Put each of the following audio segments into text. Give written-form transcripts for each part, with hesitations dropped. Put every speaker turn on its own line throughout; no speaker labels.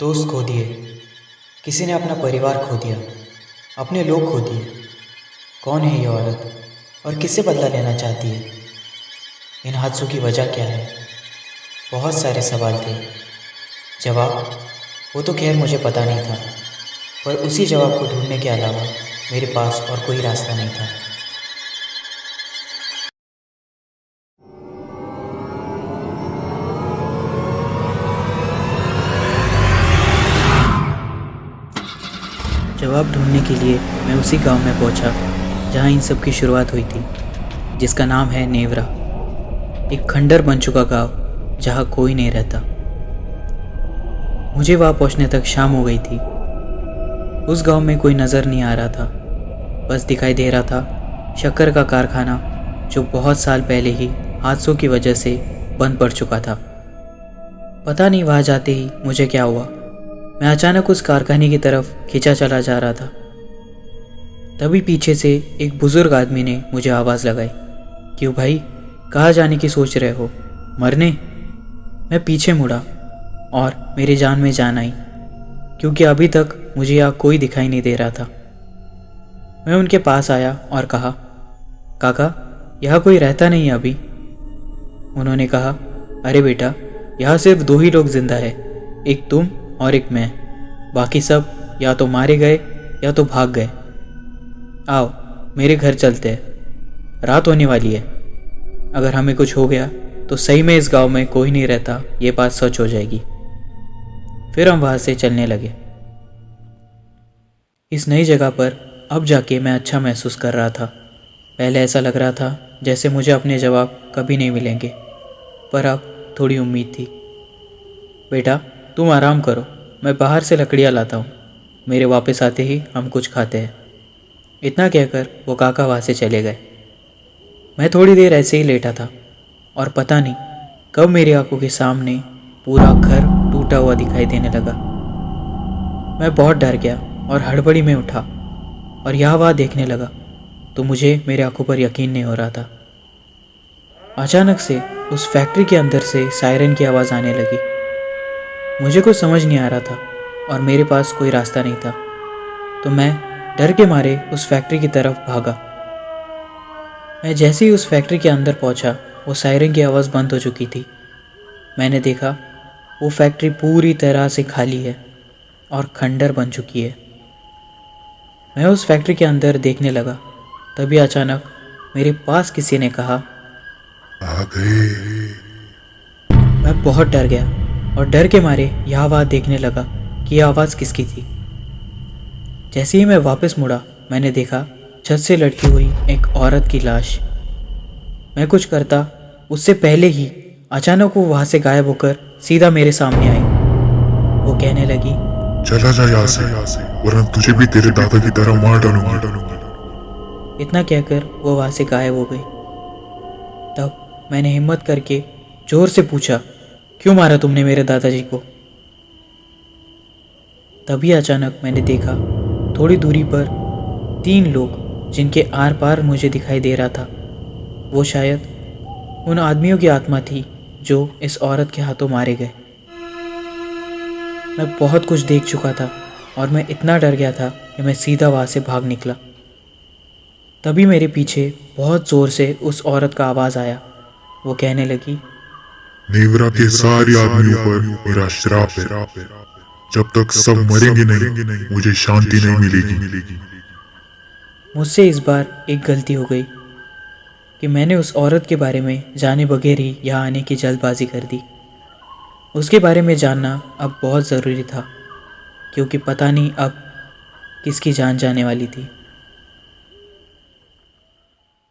दोस्त खो दिए, किसी ने अपना परिवार खो दिया, अपने लोग खो दिए। कौन है ये औरत और किससे बदला लेना चाहती है? इन हादसों की वजह क्या है? बहुत सारे सवाल थे। जवाब वो तो खैर मुझे पता नहीं था, पर उसी जवाब को ढूंढने के अलावा मेरे पास और कोई रास्ता नहीं था। जवाब ढूंढने के लिए मैं उसी गांव में पहुंचा जहां इन सब की शुरुआत हुई थी, जिसका नाम है नेवरा। एक खंडर बन चुका गांव जहां कोई नहीं रहता। मुझे वहां पहुंचने तक शाम हो गई थी। उस गांव में कोई नज़र नहीं आ रहा था। बस दिखाई दे रहा था शक्कर का कारखाना, जो बहुत साल पहले ही हादसों की वजह से बंद पड़ चुका था। पता नहीं वहां जाते ही मुझे क्या हुआ, मैं अचानक उस कारखाने की तरफ खींचा चला जा रहा था। तभी पीछे से एक बुजुर्ग आदमी ने मुझे आवाज़ लगाई, क्यों भाई, कहाँ जाने की सोच रहे हो? मरने? मैं पीछे मुड़ा और मेरी जान में जान आई, क्योंकि अभी तक मुझे यहाँ कोई दिखाई नहीं दे रहा था। मैं उनके पास आया और कहा, काका, यहाँ कोई रहता नहीं है अभी। उन्होंने कहा, अरे बेटा, यहाँ सिर्फ दो ही लोग जिंदा है, एक तुम और एक मैं। बाकी सब या तो मारे गए या तो भाग गए। आओ मेरे घर चलते हैं, रात होने वाली है। अगर हमें कुछ हो गया तो सही में इस गांव में कोई नहीं रहता, ये बात सच हो जाएगी। फिर हम वहाँ से चलने लगे। इस नई जगह पर अब जाके मैं अच्छा महसूस कर रहा था। पहले ऐसा लग रहा था जैसे मुझे अपने जवाब कभी नहीं मिलेंगे, पर अब थोड़ी उम्मीद थी। बेटा, तुम आराम करो, मैं बाहर से लकड़ियाँ लाता हूँ। मेरे वापस आते ही हम कुछ खाते हैं। इतना कहकर वो काका वहाँ से चले गए। मैं थोड़ी देर ऐसे ही लेटा था और पता नहीं कब मेरी आंखों के सामने पूरा घर टूटा हुआ दिखाई देने लगा। मैं बहुत डर गया और हड़बड़ी में उठा और यहाँ वहाँ देखने लगा, तो मुझे मेरी आंखों पर यकीन नहीं हो रहा था। अचानक से उस फैक्ट्री के अंदर से सायरन की आवाज़ आने लगी। मुझे कुछ समझ नहीं आ रहा था और मेरे पास कोई रास्ता नहीं था, तो मैं डर के मारे उस फैक्ट्री की तरफ भागा। मैं जैसे ही उस फैक्ट्री के अंदर पहुंचा, वो सायरन की आवाज़ बंद हो चुकी थी। मैंने देखा वो फैक्ट्री पूरी तरह से खाली है और खंडर बन चुकी है। मैं उस फैक्ट्री के अंदर देखने लगा, तभी अचानक मेरे पास किसी ने कहा,
आ गए।
मैं बहुत डर गया और डर के मारे यहाँ वहाँ देखने लगा कि यह आवाज़ किसकी थी। जैसे ही मैं वापस मुड़ा, मैंने देखा छत से लटकी हुई एक औरत की लाश। मैं कुछ करता उससे पहले ही अचानक वो वहाँ से गायब होकर सीधा मेरे सामने आई। वो कहने लगी,
चला जा यहाँ से, वरना तुझे भी तेरे दादा की तरह मार डालूंगा।
इतना कहकर वो वहाँ से गायब हो गई। तब मैंने हिम्मत करके जोर से पूछा, क्यों मारा तुमने मेरे दादाजी को? तभी अचानक मैंने देखा थोड़ी दूरी पर 3 लोग, जिनके आर पार मुझे दिखाई दे रहा था। वो शायद उन आदमियों की आत्मा थी जो इस औरत के हाथों मारे गए। मैं बहुत कुछ देख चुका था और मैं इतना डर गया था कि मैं सीधा वहाँ से भाग निकला। तभी मेरे पीछे बहुत ज़ोर से उस औरत का आवाज़ आया। वो कहने लगी,
नेवरा के सारे आदमियों पर मेरा श्राप है। जब तक सब मरेंगे नहीं, मुझे शांति नहीं मिलेगी।
मुझसे इस बार एक गलती हो गई कि मैंने उस औरत के बारे में जाने बगैर ही यहाँ आने की जल्दबाजी कर दी। उसके बारे में जानना अब बहुत ज़रूरी था, क्योंकि पता नहीं अब किसकी जान जाने वाली थी।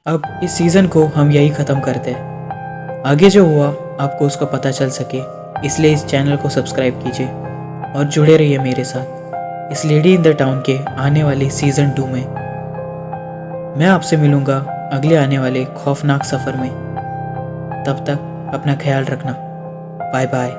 अब इस सीज़न को हम यही ख़त्म करते हैं। आगे जो हुआ आपको उसका पता चल सके, इसलिए इस चैनल को सब्सक्राइब कीजिए और जुड़े रहिए मेरे साथ इस लेडी इन द टाउन के आने वाले सीज़न 2 में। मैं आपसे मिलूँगा अगले आने वाले खौफनाक सफ़र में। तब तक अपना ख्याल रखना। Bye bye.